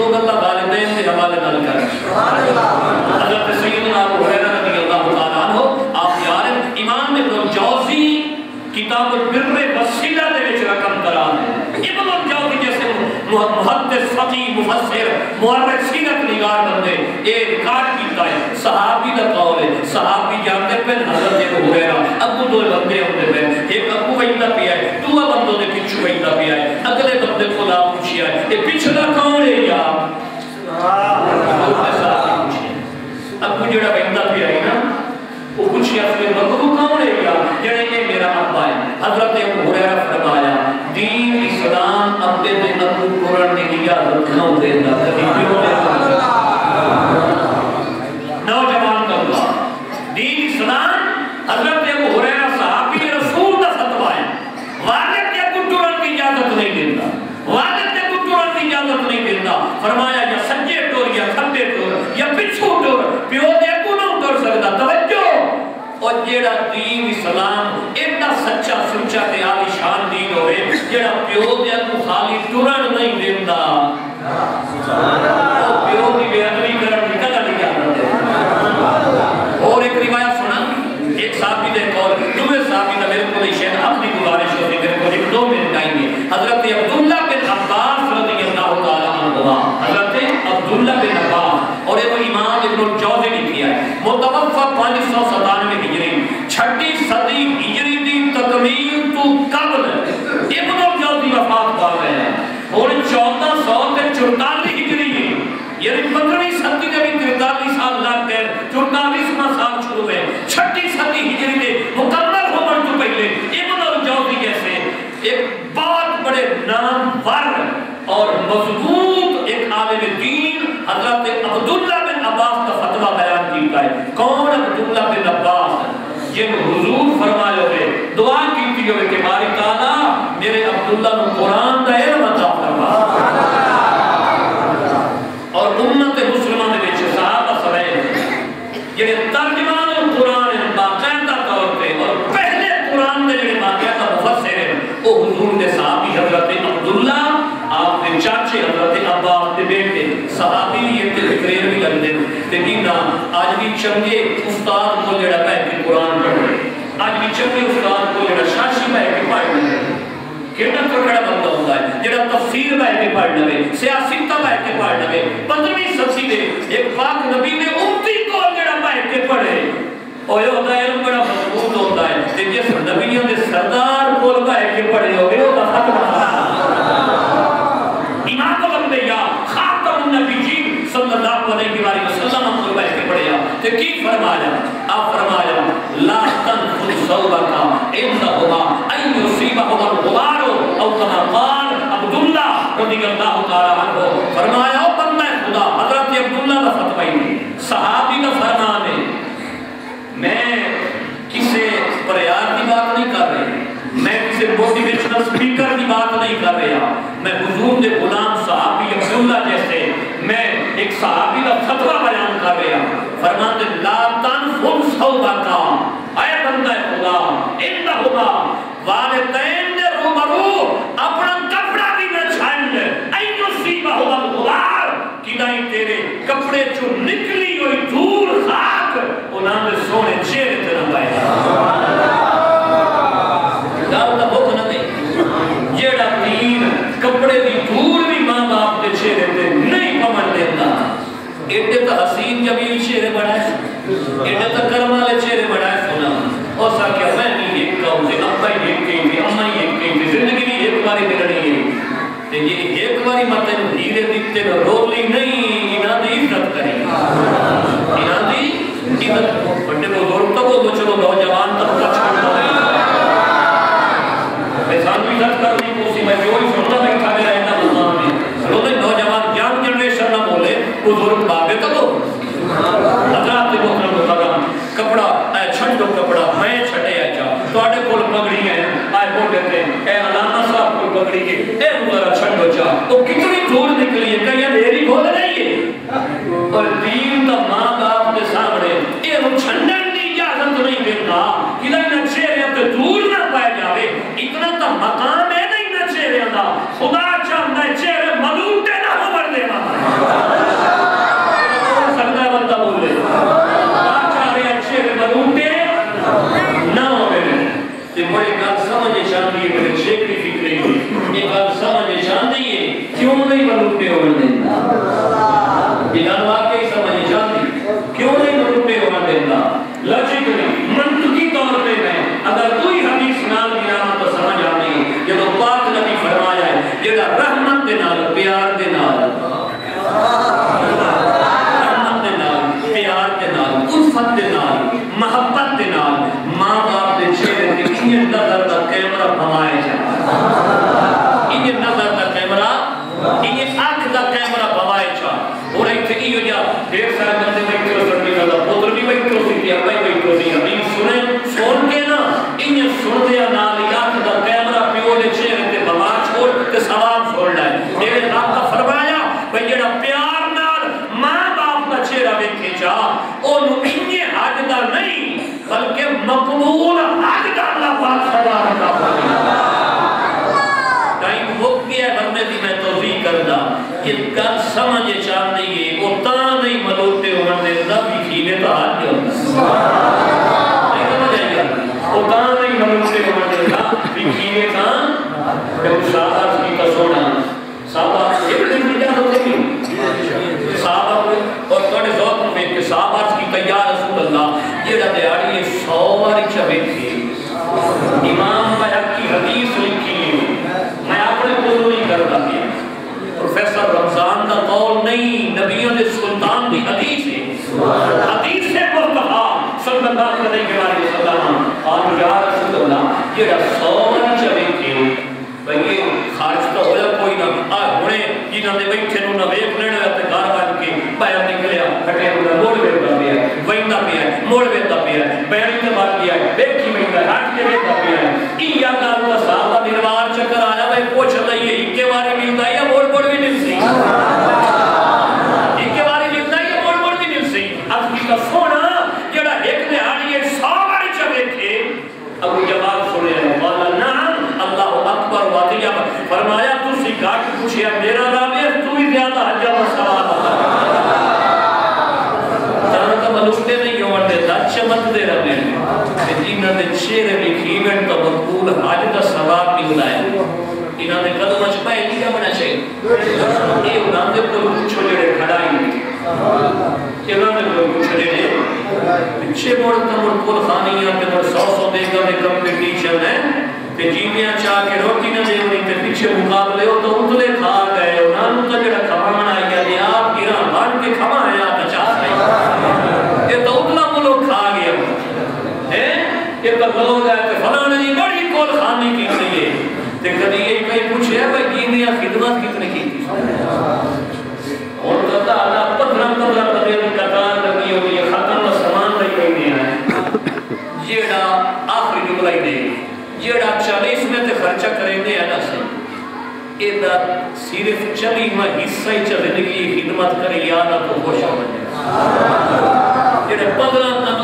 دو گلا والدین کے حوالے نال کر حضرت سیدنا ابو ہریرہ رضی اللہ تعالیٰ عنہ آپ یار امام ابن الجوزی کتاب البر وسیلہ دے وچ رقم کرا دے ابن الجوزی جیسے محدث فقی مفسر مورخ سیرت نگار بندے اے ریکارڈ کیتا ہے صحابی دا قول ہے صحابی جانتے پہ حضرت ابو ہریرہ ابو دو بندے ہوندے پہ ایک ابو ویندا پیا ہے دو بندوں دے پیچھے ویندا پیا ہے اگلے بندے کو لا پوچھیا ہے اے پچھلا کون ہے یا ابو جڑا ویندا پیا ہے نا وہ پوچھیا کہ ابو کون ہے یا جڑے یہ میرا ابا ہے حضرت ابو ہریرہ فرمایا دین اسلام اپنے دے ابو قرآن نے اجازت نہ دیتا نوجوان کا دین اسلام حضرت ابو ہریرہ صحابی رسول کا فتویٰ ہے والد کے ابو قرآن کی اجازت نہیں دیتا والد کے ابو قرآن کی اجازت نہیں دیتا فرمایا یا سجے ٹور یا کھبے ٹور یا پچھو ٹور پیو دے ابو نہ ٹور سکتا توجہ اور جیڑا دین اسلام ایڈا سچا سچا تے عالی شان دین ہوئے جیڑا پیو دے کو خالی ٹرن نہیں دیندا او پیو دی بے ادبی کرن دی کدا نہیں جاندا اور ایک روایت سنا ایک صحابی دے قول دوسرے صحابی دا میرے کو شاید اپنی گزارش ہوتی میرے کو ایک 2 منٹ ٹائم ہے حضرت عبداللہ بن عباس رضی اللہ تعالی عنہ حضرت عبداللہ بن عباس اور یہ امام ابن الجوزی نے کیا ہے متوفى 597 ہجری 6 صدی ہجری دی تکمیل تو قبل ابن الجوزی وفات پا گئے ہیں اور 1444 ہجری ہے یعنی 15ویں صدی کے بھی 43 سال لگ گئے 44واں سال شروع ہوئے 6 صدی ہجری میں مکمل ہونے تو پہلے ابن الجوزی جیسے ایک بہت بڑے نامور اور مضبوط ایک عالم دین حضرت عبداللہ بن عباس کا فتویٰ بیان کیتا ہے کون عبداللہ بن عباس جن حضور فرمائے ہوئے دعا کیتی ہوئے کہ باری تعالیٰ میرے عبداللہ نے قرآن دا علم عطا فرما اور امت مسلمان نے بیچے صحابہ سبائے جنہیں ترجمان قرآن باقاعدہ طور پہ اور پہلے قرآن دے جنہیں باقاعدہ مفسر ہیں وہ حضور دے صحابی حضرت عبداللہ آپ نے چاچے حضرت عباس دے بیٹے صحابی یہ تذکریر بھی لگ دیں لیکن آج بھی چنگے استاد کو جڑا پہ کہ قرآن پڑھے آج بھی چنگے استاد کو جڑا شاشی پہ کہ پڑھ لے کہنا کڑا بندہ ہوتا ہے جڑا تفسیر پہ کہ پڑھ لے سیاستہ پہ کہ پڑھ لے 15ویں صدی میں ایک پاک نبی نے امتی کو جڑا پہ کہ پڑھے اور یہ ہوتا ہے علم بڑا مضبوط ہوتا ہے کہ جس نبیوں نے سردار کو پہ کہ پڑھے ہوگے وہ دفعہ امام الانبیاء خاتم النبیین صلی اللہ علیہ وآلہ وسلم ہم کو بیٹھ کے پڑھیا تو کی فرمایا آپ فرمایا لا تنفذ ثوبک انہما ان یصیبہما الغبار او کما قال عبداللہ رضی اللہ تعالی عنہ فرمایا او بندہ خدا حضرت عبداللہ کا فتوی صحابی کا فرمان ہے میں کسی پریار کی بات نہیں کر رہی میں کسی موٹیویشنل سپیکر کی بات نہیں کر رہا میں حضور دے غلام صحابی عبداللہ جیسے میں ایک صحابی کا فتویٰ بیان کر رہا فرماتے لا تنفذ ثوبک اے بندہ خدا انہما والدین دے روبرو اپنا کپڑا بھی نہ چھنڈ این یصیبہما الغبار کدائی تیرے کپڑے جو نکلی ہوئی دور خاک انہاں دے سونے چہرے تے نہ پائے گل دا بہت نہ نہیں جیڑا دین کپڑے دی دور بھی ماں باپ دے چہرے تے نہیں پمن دیتا ایڈے تا حسین جمیل چہرے بڑھائے ایڈے تا کرم والے چہرے بڑھائے سنا اور سا کیا میں نہیں ایک کہوں سے ابا ہی ایک کہیں تھی اماں ہی ایک کہیں تھی زندگی بھی ایک باری ملنی ہے تے یہ ایک باری مطلب ہیرے دیتے نہ رولی نہیں انہاں دی عزت کریں انہاں دی عزت بڑے بزرگ تو وہ چلو نوجوان تک کا چھوڑنا ہے سانوی عزت کرنی کو سی میں جو ہی سننا بیٹھا میرا اینا مقام میں روزے نوجوان جان جنریشن نہ بولے بزرگ بابے تو دو حضرات محترم مقام کپڑا اے چھنڈو کپڑا میں چھٹے آجا تو آڑے کول پگڑی ہے آئے بول دیتے ہیں اے علامہ صاحب کول پگڑی ہے اے مدرہ چھنڈو چاہ تو کتنی دور نکلی ہے کہ یہ دیری کھول نہیں ہے اور دین تا ماں باپ کے سامنے اے وہ چھنڈن دی اجازت نہیں دیتا کہ نہ چہرے اب دور نہ پائے جاوے اتنا تا مقام ہے نہیں نہ چہرے دا خدا چاہتا ہے چہرے ملوٹے نہ ہو بڑھ دے ملوٹے ہونے دینا یہ واقعی سمجھ جاتی کیوں نہیں ملوٹے ہونے دینا لاجیکلی منطقی طور پہ میں اگر کوئی حدیث نال گرانا تو سمجھ آتی یہ تو پاک نبی فرمایا ہے یہ رحمت دے نال پیار دے نال رحمت دے نال پیار دے نال الفت دے نال محبت دے نال ماں باپ دے چہرے تے انہیں نظر دا کیمرہ بھمائے جا انہیں نظر دا کیمرہ انہیں آنکھ دا کیمرہ بھمائے جا اور ایک تھی یہ جا دیر سارے بندے بیٹھے ہو سکتی کا پوتر بھی بیٹھے ہو سکتی ہے بیٹھے ہو سکتی ہے حدیث سن کے نا انہیں سن دیا نال آنکھ دا کیمرہ پیو دے چہرے تے بھما چھوڑ تے سوال چھوڑ لائے میرے آپ کا فرمایا بھئی جڑا پیار نال ماں باپ کا چہرہ بیٹھے جا انہوں انہیں حج دا نہیں بلکہ مقبول حج دا اللہ پاک سوال کا فرمایا ٹائم ہو گیا کرنے دی میں توضیح کردہ یہ گل سمجھے چاہ دیئے وہ تا نہیں ملوٹے ہونے دا بھی کھیلے تو حج ہوتا نہیں سمجھ آئیے وہ تا نہیں ملوٹے ہونے دا بھی کھیلے تا جب صحابہ کی تصوڑا صحابہ ایک دن بھی جا ہوتے ہیں صحابہ اور توڑے ذوق میں کہ صحابہ کی کہ یا رسول اللہ یہ دیاری یہ سواری چبے تھے امام بیعت کی حدیث لکھی ہے میں اپنے قول نہیں کرتا ہے پروفیسر رمضان کا قول نہیں نبیوں نے سلطان کی حدیث ہے حدیث سے مرتبہ صلی اللہ علیہ وسلم اور یا رسول اللہ یہ سواری چبے تھے بھئی خارج تو ہو جا کوئی نہ ہونے جنہوں نے بیٹھے نو نہ ویک لینے ہوتے گھر بن کے باہر نکلیا کھٹے ہونا موڑ ویتا پیا ہے ویندہ پیا ہے موڑ ویتا پیا ہے بیانی تباہ کیا ہے بیٹھی ویندہ ہے ہٹ کے ویتا پیا ہے ای آگا اللہ صحابہ نروار چکر آیا بھائی پوچھ اللہ یہ ایک کے باری ملتا ہے یا موڑ موڑ بھی مل سی ایک کے باری ملتا ہے یا موڑ موڑ بھی مل سی اب کی کا سونا جڑا ایک نے ہاری یہ سواری چلے تھے ابو جواب سنے ہیں قال نعم اللہ اکبر واقعہ فرمایا تو سکھا کے پوچھیا میرا نام ہے تو ہی زیادہ حجہ و سوال جانا تو ملوٹے نہیں ہوتے چمت دے رہے ہیں جنہوں نے چہرے لکھی ایونٹ تو مقبول حج کا ثواب بھی ہوتا ہے انہوں نے قدم اچ پائے نہیں کرنا چاہیے یہ انہوں نے کوئی کچھ جڑے کھڑائی انہوں نے کوئی کچھ جڑے پچھے موڑ تمر کول خانیاں تے موڑ 100 دے گا میں کمپٹیشن ہے تے جیویاں چاہ کے روٹی نہ دے ہوئی تے پیچھے مقابلے ہو تو اتلے کھا گئے انہوں نے جڑا کھوانا ہے کہ آپ گرا بن کے کھوایا تو چاہ رہے یہ تو اتنا ملو کھا گیا ہے یہ تو لوگ ہے کہ فلاں جی بڑی کول خانی کی لیے تے کبھی یہ کہیں پوچھے ہے بھائی جیویاں خدمت کتنے کی تھی اور کہتا اللہ 15 بدے میں قطار لگی ہوئی ہے ختم و سامان رہی ہوئی ہے جیڑا آخری جملہ ہی دے جیڑا 40 میں تے خرچہ کریں دے ہے نا صحیح یہ دا صرف 40 میں حصہ ہی چلے زندگی خدمت کرے یادہ تو خوش ہو جائے جیڑے 15